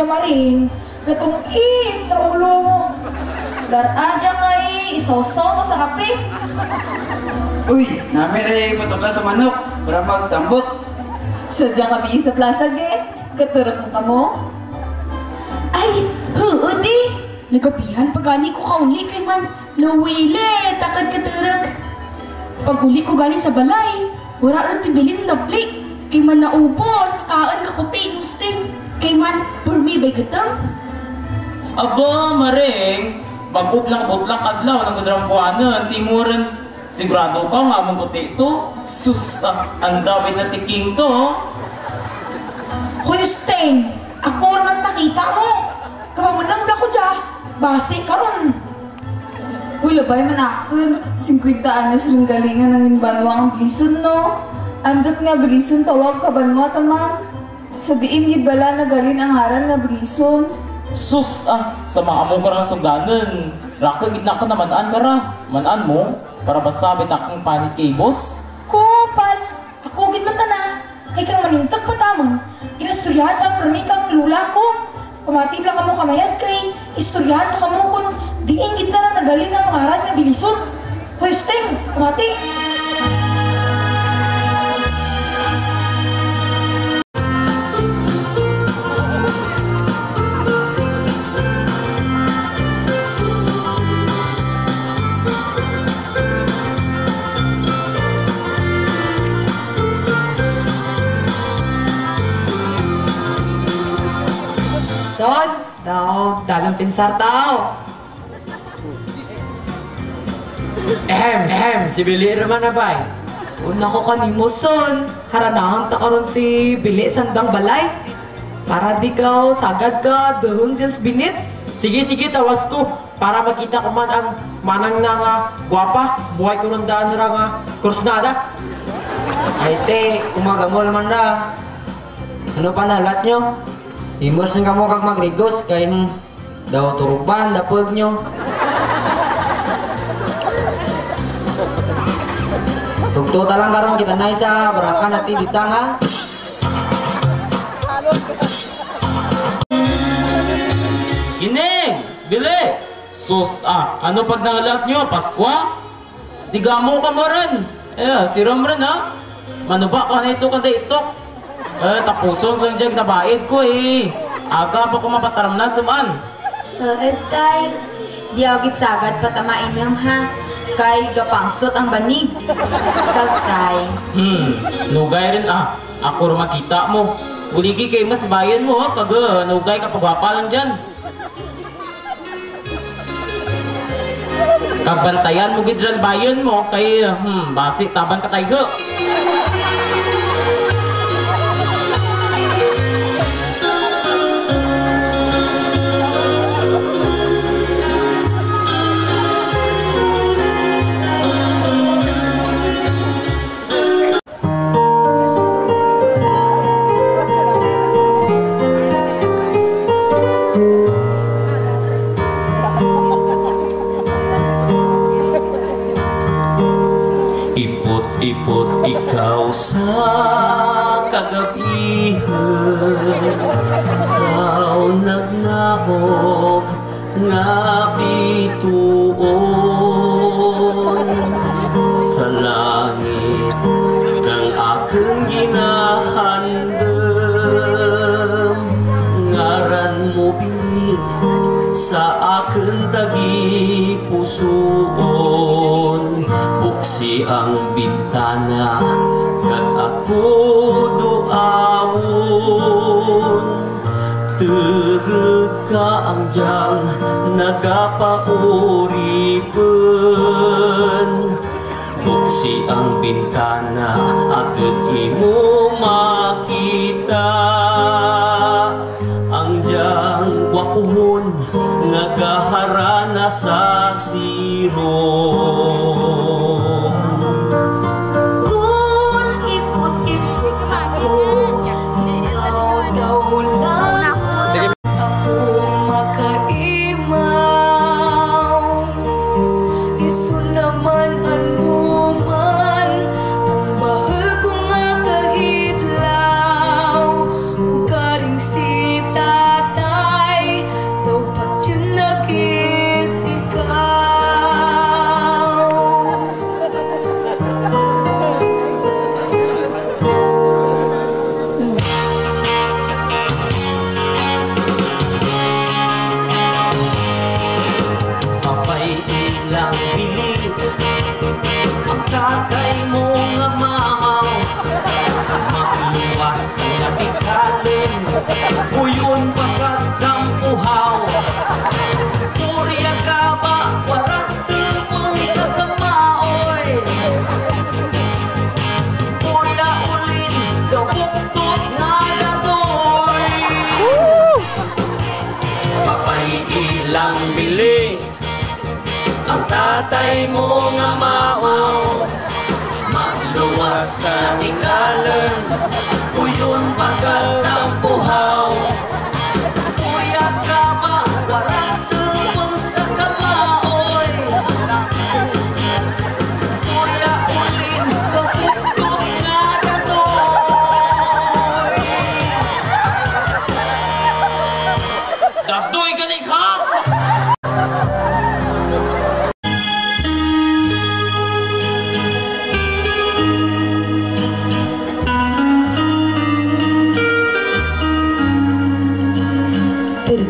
maring gatungin sa ulo mo. Daradya kay isaw-saw to sa kape. Uy, namire mo ka sa manok para magtambok. Sadya kami sa plaza, Jet. Katurang ka mo. Ay, di. Nagabihan pagani ko kauli kay man. Nawili, takad katurag. Pag-uli ko gani sa balay, wala rin tibilin na plate. Kay man naubos, kaan kakuti, usting. Kay man, for me, bay gatang. Aba, maring, pag-uplang-uplang adlaw ng kudrampuanan, timuran, sigurado ka nga mong puti ito. Sus, ang dawit na tiking to. Hoy, Sting, ako naman nakita mo. Kapamunang na ko dya, base karon. Uy, labay man akon, 50 anyos rin galingan ng banwa ang bilison, no? Andot nga bilison tawag ka banwa, taman. Sa diin gibala na galin ang haran nga bilison. Sus, sa mga mo ka ng sugdanan. Raka, gitna ka na manaan ka ra. Manaan mo, para basabit akong panit kay boss. Kupal, ako gid man tana. Kay kang manintak pa tamang. Inasturyahan kang rani kang lula ko. Pamatip lang kamo kamayad kay istoryahan ka mo kung diin gid na nagalin ang haran nga bilison. Hoy, Sting, pamati. Son, dalang pinsar tao. Si Bili naman na ba? Una ko kanimo, son. Haranahan ta karon si Bili sandang balay. Para di ka sagad ka, doon dyan sa binit. Sige, tawas ko. Para makita ko man ang manang na nga gwapa. Buhay ko ng daan na nga kursnada. Ay te, kumagamol man ra. Ano pa nalat nyo? Himos nga mo kag magrigos kay daw turuban dapod nyo. Tugtuta lang karon kita na sa barakan natin dita nga. Gining! Bili! Sus, ano pag nangalat nyo? Paskwa? Digamo ka mo rin. Siram rin Manuba ka na ito kanda itok. Tapusong lang dyan nabaid ko Aga pa ko mapataramnan sumaan. Tay, di agit sagad patamainam ha. Kay gapangsot ang banig. Kag-try. Nugay rin Ako rin makita mo. Uligi kay mas bayan mo Kaga, nugay kapag wapa lang dyan. Kabantayan mo gidran bayan mo kay basik taban ka tayo. Ipot ikaw sa kagabihan, ikaw nagnahog nga bituon sa langit kang aking ginahandam. Ngaran mo binig sa aking tagipusoon. Buksi ang bintana kag ako duawon. Tereg ka ang diyang nagapauripan. Buksi ang bintana agad imo makita. Ang diyang wapuhon nagaharana sa siro. Sita bili ang tatay mo nga maaw maluwas ang natikalin uyon pagkatang uhaw Purya ka ba warat tumong sa kamaoy Purya ulin gabuktot nga datoy Papay ilang bili ang tatay mo nga mao Magluwas ka tikalan Uyon pagkatang puhaw Kuya ka ba warat tumong sa kamaoy Kuya ulin kapuktot nga datoy Datoy ka ni ka!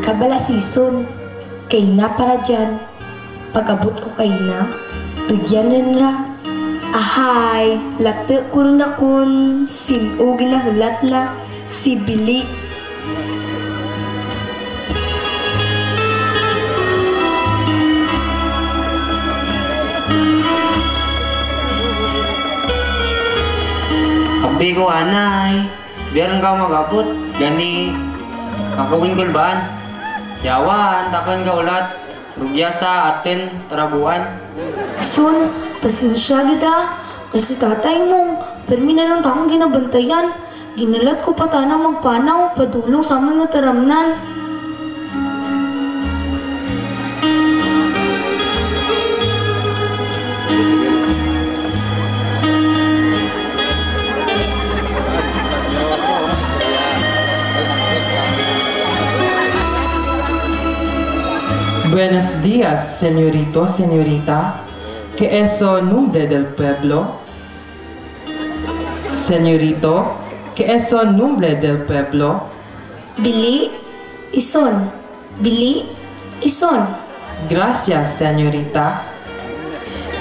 Kabala season, kay na para dyan. Pag-abot ko kay na, rigyan rin ra. Ahay, lati ko na kun, sino ginahulat na, si Billy. Kapi ko anay, diyan ka magabot, gani kakugin kulbaan. Yawan, takan ka ulat, rugya sa atin tarabuan. Son, pasensya kita. Kasi tatay mo, permi na lang takong ginabantayan. Ginalat ko pa tana magpanaw, padulong sa mga taramnan. Buenos días, señorito, señorita. ¿Qué es el nombre del pueblo? Señorito, ¿qué es el nombre del pueblo? Billy, Ison. Billy, Ison. Gracias, señorita.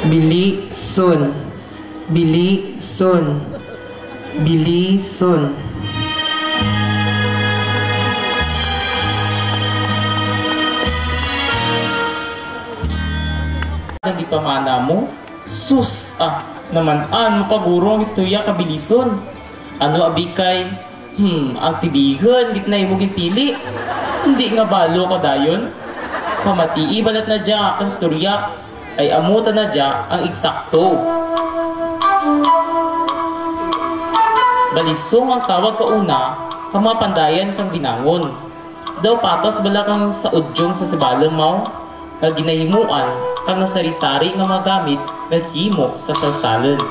Billy Sun. Billy Sun. Billy Sun. Hindi pa mana mo? Sus! Naman mapaguro ang istorya kabilison. Ano abikay? Ang tibihan, git na imong pili. Hindi nga balo ka dayon. Pamatii balat na dya ang istorya ay amuta na dya ang eksakto. Balisong ang tawag kauna, pamapandayan kang binangon. Daw patos bala kang sa udyong sa sibalang mau, nga ginahimuan kang nasari-sari nga magamit naghimo sa salsalan.